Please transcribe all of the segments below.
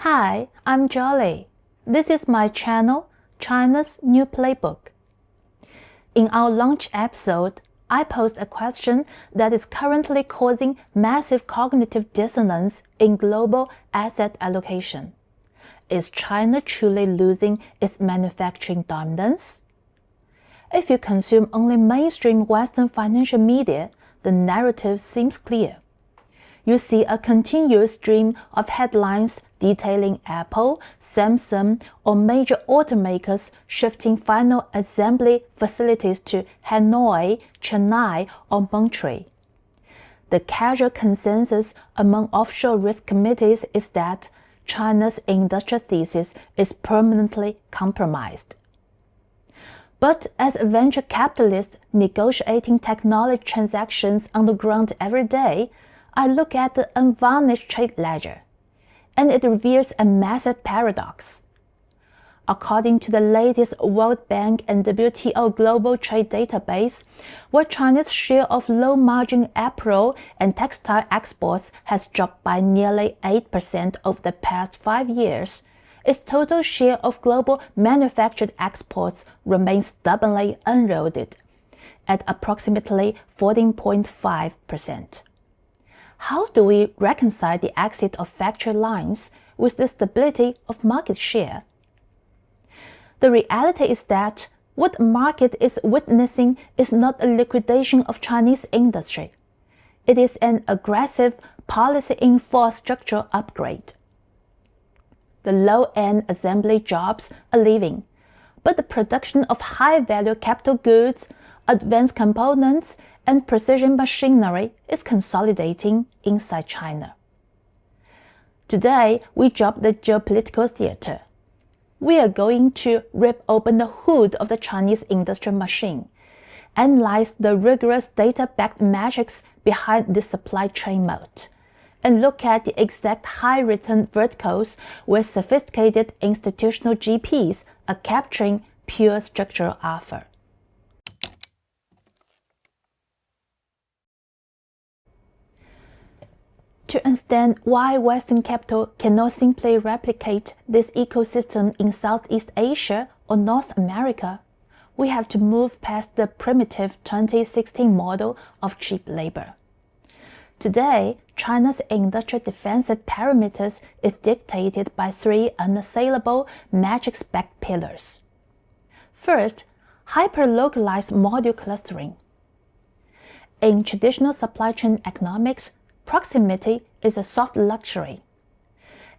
Hi, I'm Joly. This is my channel, China's New Playbook. In our launch episode, I posed a question that is currently causing massive cognitive dissonance in global asset allocation. Is China truly losing its manufacturing dominance? If you consume only mainstream Western financial media, the narrative seems clear. You see a continuous stream of headlines detailing Apple, Samsung, or major automakers shifting final assembly facilities to Hanoi, Chennai, or Montreal. The casual consensus among offshore risk committees is that China's industrial thesis is permanently compromised. But as a venture capitalist negotiating technology transactions on the ground every day, I look at the unvarnished trade ledger, and it reveals a massive paradox. According to the latest World Bank and WTO Global Trade Database, while China's share of low-margin apparel and textile exports has dropped by nearly 8% over the past 5 years, its total share of global manufactured exports remains stubbornly un-eroded at approximately 14.5%. How do we reconcile the exit of factory lines with the stability of market share? The reality is that what the market is witnessing is not a liquidation of Chinese industry. It is an aggressive, policy-enforced structural upgrade. The low-end assembly jobs are leaving, but the production of high-value capital goods, advanced components, and precision machinery is consolidating inside China. Today, we drop the geopolitical theater. We are going to rip open the hood of the Chinese industrial machine, analyze the rigorous data-backed metrics behind the supply chain moat, and look at the exact high-return verticals where sophisticated institutional GPs are capturing pure structural alpha. To understand why Western capital cannot simply replicate this ecosystem in Southeast Asia or North America, we have to move past the primitive 2016 model of cheap labor. Today, China's industrial defensive parameters is dictated by 3 unassailable metrics-backed pillars. First, hyper-localized module clustering. In traditional supply chain economics, proximity is a soft luxury.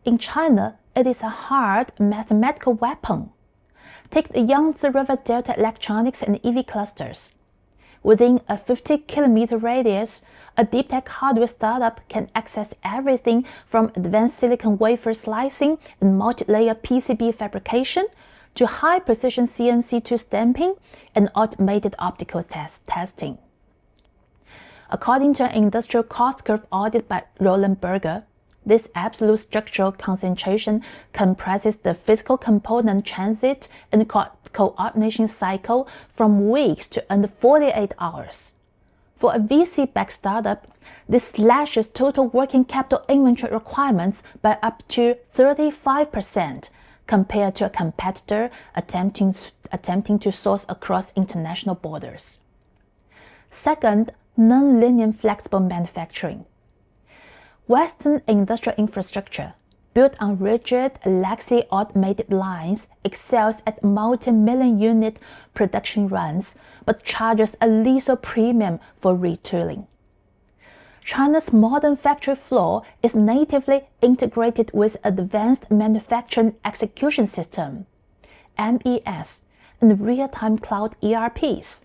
In China, it is a hard mathematical weapon. Take the Yangtze River Delta electronics and EV clusters. Within a 50-kilometer radius, a deep tech hardware startup can access everything from advanced silicon wafer slicing and multi-layer PCB fabrication to high-precision CNC tool stamping and automated optical testing. According to an industrial cost curve audit by Roland Berger, this absolute structural concentration compresses the physical component transit and coordination cycle from weeks to under 48 hours. For a VC-backed startup, this slashes total working capital inventory requirements by up to 35% compared to a competitor attempting to source across international borders. Second, non-linear flexible manufacturing. Western industrial infrastructure, built on rigid, laxly automated lines, excels at multi-million unit production runs, but charges a lethal premium for retooling. China's modern factory floor is natively integrated with Advanced Manufacturing Execution System, MES, and real-time cloud ERPs.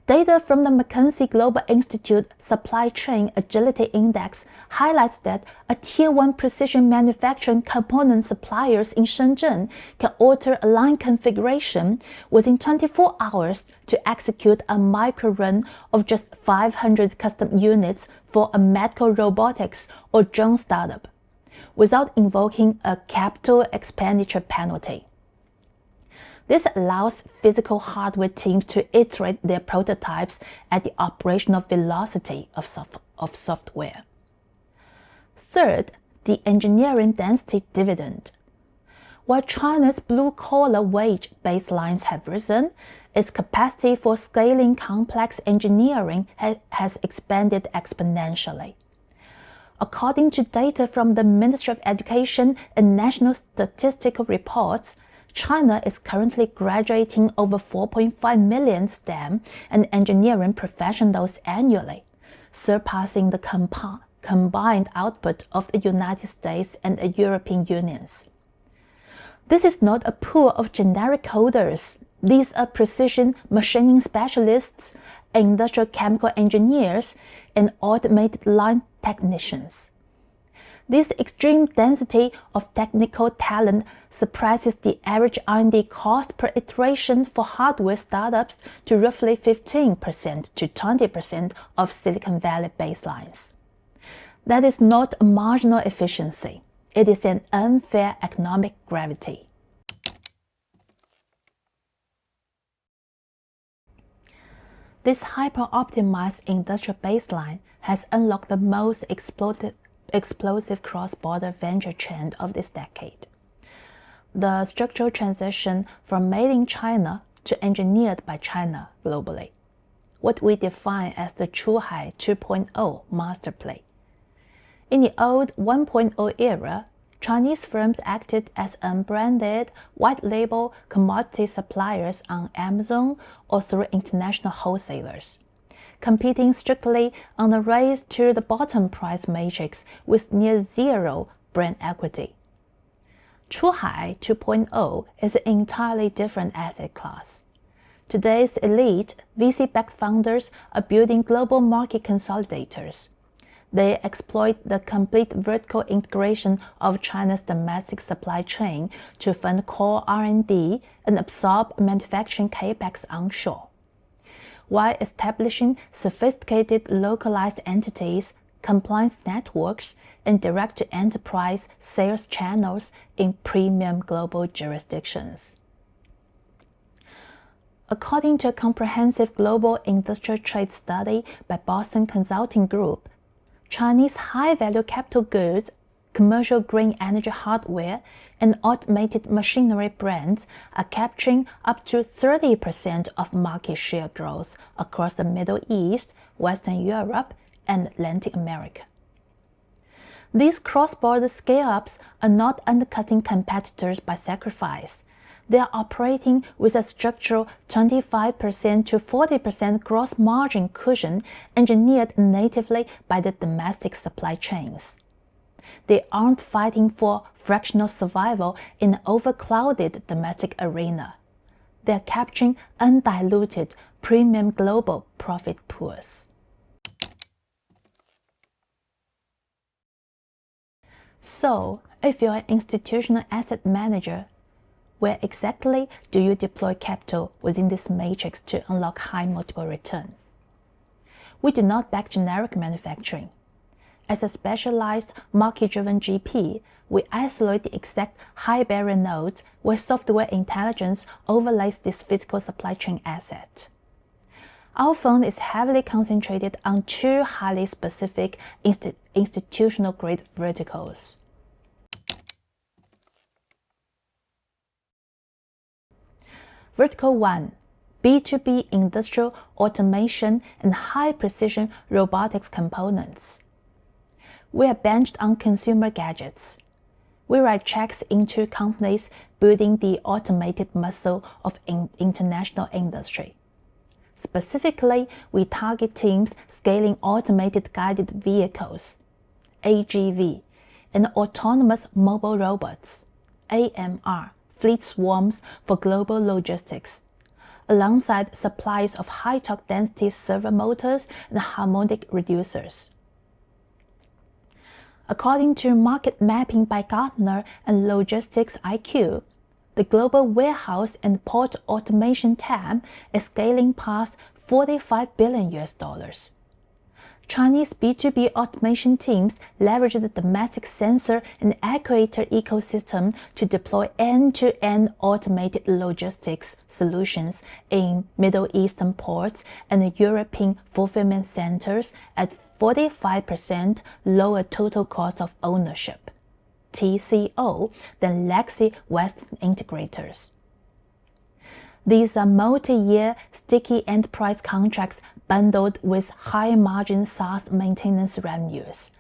Data from the McKinsey Global Institute Supply Chain Agility Index highlights that a Tier 1 precision manufacturing component suppliers in Shenzhen can alter a line configuration within 24 hours to execute a micro-run of just 500 custom units for a medical robotics or drone startup, without invoking a capital expenditure penalty. This allows physical hardware teams to iterate their prototypes at the operational velocity of software. Third, the engineering density dividend. While China's blue-collar wage baselines have risen, its capacity for scaling complex engineering has expanded exponentially. According to data from the Ministry of Education and National Statistical Reports, China is currently graduating over 4.5 million STEM and engineering professionals annually, surpassing the combined output of the United States and the European Unions. This is not a pool of generic coders. These are precision machining specialists, industrial chemical engineers, and automated line technicians. This extreme density of technical talent suppresses the average R&D cost per iteration for hardware startups to roughly 15% to 20% of Silicon Valley baselines. That is not a marginal efficiency. It is an unfair economic gravity. This hyper-optimized industrial baseline has unlocked the most explosive cross-border venture trend of this decade. The structural transition from made in China to engineered by China globally, what we define as the Chuhai 2.0 masterplay. In the old 1.0 era, Chinese firms acted as unbranded, white-label commodity suppliers on Amazon or through international wholesalers, competing strictly on the race to the bottom price matrix with near zero brand equity. Chuhai 2.0 is an entirely different asset class. Today's elite, VC-backed founders are building global market consolidators. They exploit the complete vertical integration of China's domestic supply chain to fund core R&D and absorb manufacturing capex onshore, while establishing sophisticated localized entities, compliance networks, and direct-to-enterprise sales channels in premium global jurisdictions. According to a comprehensive global industrial trade study by Boston Consulting Group, Chinese high-value capital goods, commercial green energy hardware, and automated machinery brands are capturing up to 30% of market share growth across the Middle East, Western Europe, and Latin America. These cross-border scale-ups are not undercutting competitors by sacrifice. They are operating with a structural 25% to 40% gross margin cushion engineered natively by the domestic supply chains. They aren't fighting for fractional survival in an overclouded domestic arena. They are capturing undiluted premium global profit pools. So, if you're an institutional asset manager, where exactly do you deploy capital within this matrix to unlock high multiple return? We do not back generic manufacturing. As a specialized, market-driven GP, we isolate the exact high-barrier nodes where software intelligence overlays this physical supply chain asset. Our fund is heavily concentrated on two highly specific institutional-grade verticals. Vertical 1. B2B industrial automation and high-precision robotics components. We are benched on consumer gadgets. We write checks into companies building the automated muscle of international industry. Specifically, we target teams scaling automated guided vehicles, AGV, and autonomous mobile robots, AMR, fleet swarms for global logistics, alongside supplies of high-torque density servo motors and harmonic reducers. According to market mapping by Gartner and Logistics IQ, the global warehouse and port automation TAM is scaling past $45 billion. Chinese B2B automation teams leverage the domestic sensor and actuator ecosystem to deploy end-to-end automated logistics solutions in Middle Eastern ports and European fulfillment centers at 45% lower total cost of ownership, TCO than legacy Western integrators. These are multi-year, sticky enterprise contracts bundled with high-margin SaaS maintenance revenues,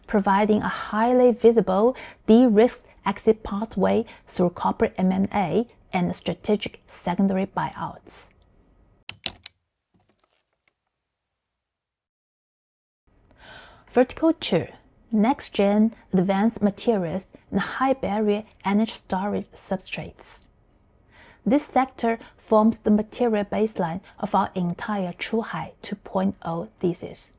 providing a highly visible, de-risked exit pathway through corporate M&A and strategic secondary buyouts. Vertical 2. Next-gen advanced materials and high-barrier energy storage substrates. This sector forms the material baseline of our entire Chuhai 2.0 thesis.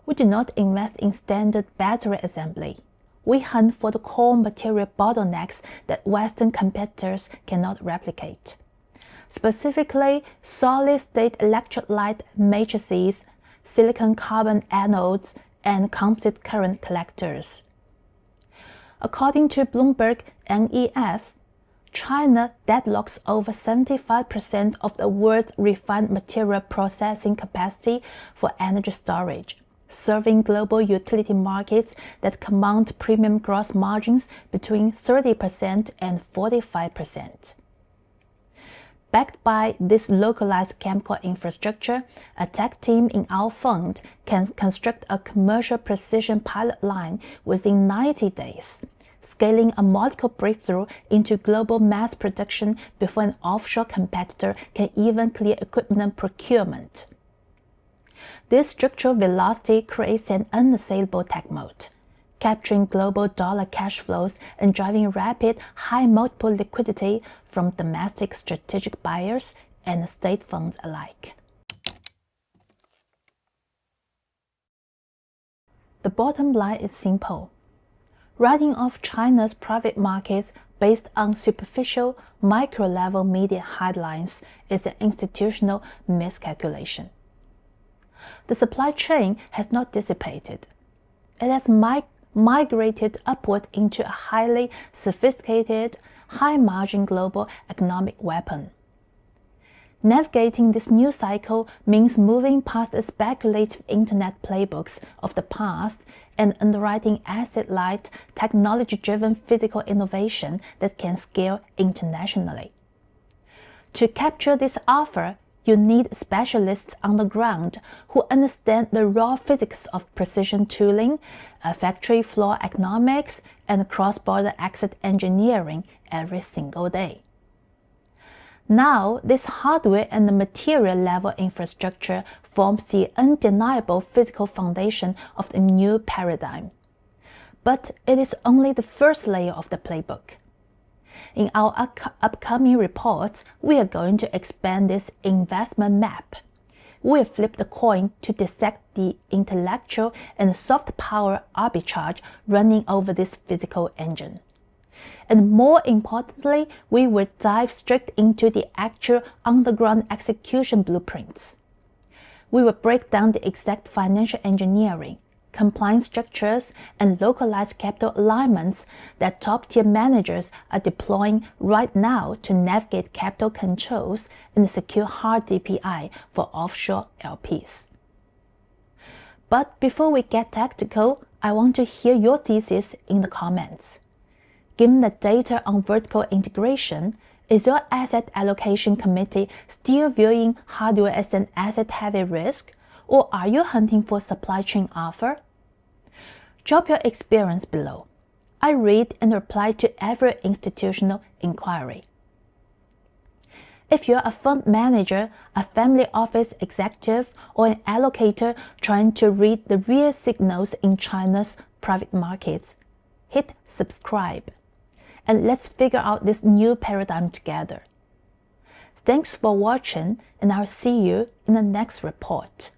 We do not invest in standard battery assembly. We hunt for the core material bottlenecks that Western competitors cannot replicate, specifically solid-state electrolyte matrices, silicon-carbon anodes, and composite current collectors. According to Bloomberg NEF, China deadlocks over 75% of the world's refined material processing capacity for energy storage, serving global utility markets that command premium gross margins between 30% and 45%. Backed by this localized chemical infrastructure, a tech team in our fund can construct a commercial precision pilot line within 90 days, scaling a molecule breakthrough into global mass production before an offshore competitor can even clear equipment procurement. This structural velocity creates an unassailable tech moat, capturing global dollar cash flows and driving rapid, high multiple liquidity from domestic strategic buyers and state funds alike. The bottom line is simple. Writing off China's private markets based on superficial, micro-level media headlines is an institutional miscalculation. The supply chain has not dissipated. It has migrated upward into a highly sophisticated, high-margin global economic weapon. Navigating this new cycle means moving past the speculative internet playbooks of the past and underwriting asset-light, technology-driven physical innovation that can scale internationally. To capture this offer, you need specialists on the ground who understand the raw physics of precision tooling, factory floor economics, and cross-border asset engineering every single day. Now, this hardware and the material level infrastructure forms the undeniable physical foundation of the new paradigm. But it is only the first layer of the playbook. In our upcoming reports, we are going to expand this investment map. We'll flip the coin to dissect the intellectual and soft power arbitrage running over this physical engine. And more importantly, we will dive straight into the actual underground execution blueprints. We will break down the exact financial engineering, compliance structures, and localized capital alignments that top-tier managers are deploying right now to navigate capital controls and secure hard DPI for offshore LPs. But before we get tactical, I want to hear your thesis in the comments. Given the data on vertical integration, is your asset allocation committee still viewing hardware as an asset-heavy risk, or are you hunting for supply chain offer? Drop your experience below. I read and reply to every institutional inquiry. If you're a fund manager, a family office executive, or an allocator trying to read the real signals in China's private markets, hit subscribe. And let's figure out this new paradigm together. Thanks for watching, and I'll see you in the next report.